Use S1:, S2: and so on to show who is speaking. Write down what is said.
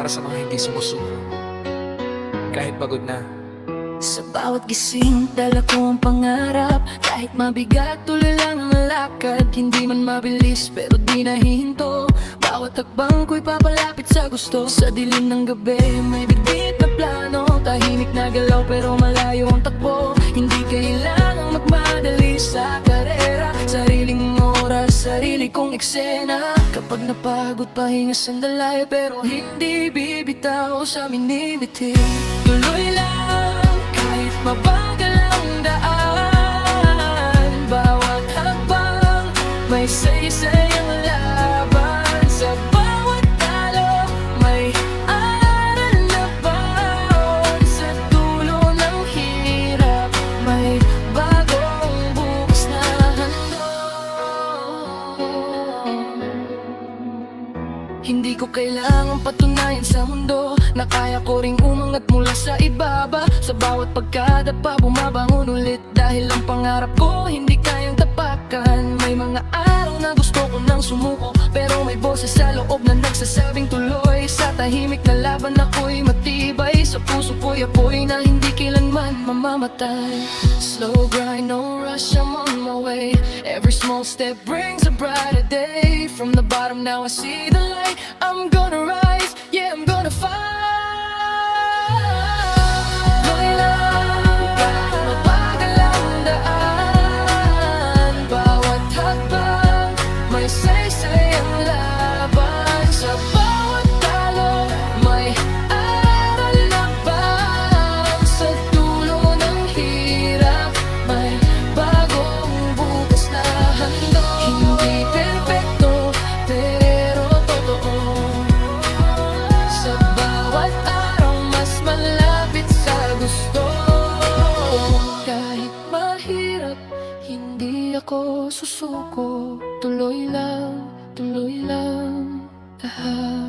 S1: para sa mga hindi sumusuko kahit pagod na.
S2: Sa bawat gising, dala ko ang pangarap. Kahit mabigat, tuloy lang ang lakad. Hindi man mabilis, pero di nahihinto. Bawat hakbang ko'y papalapit sa gusto. Sa dilim ng gabi, may bitbit na plano. Tahimik na galaw, pero malayo ang takbo. Hindi kailangang magmadali sa karera. Sariling oras, sarili kong eksena. Kapag napagod, pahinga sandali, pero hindi bibitaw sa minibiti. Tuloy lang, kahit mabagal ang daan. Bawat hakbang, may saysayang laban. Sa bawat talo, may aral na baon. Sa dulo ng hirap, may bagong bukas na handog. Hindi ko kailangang patunayan sa mundo na kaya ko ring umangat mula sa ibaba. Sa bawat pagkadapa, bumabangon ulit. Dahil ang pangarap ko hindi kayang tapakan. May mga araw na gusto ko nang sumuko, pero may boses sa loob na nagsasabing tuloy. Sa tahimik na laban ako'y matibay. Sa puso ko'y apoy na hindi kailanman mamamatay. Slow grind, no rush, I'm on my way. Every small step brings a brighter day. From the bottom now I see the light. I'm gonna rise, yeah, I'm gonna fight. Tuloy lang, kahit mabagal ang daan. Bawat hakbang, may saysayang laban. Sa bawat talo, may aral na baon. Sa dulo ng hirap, may bagong bukas na handog. Hindi perpekto, pero totoo. Sa bawat araw, mas malapit sa gusto. Kahit mahirap, hindi ako susuko. Tuloy lang, lahat.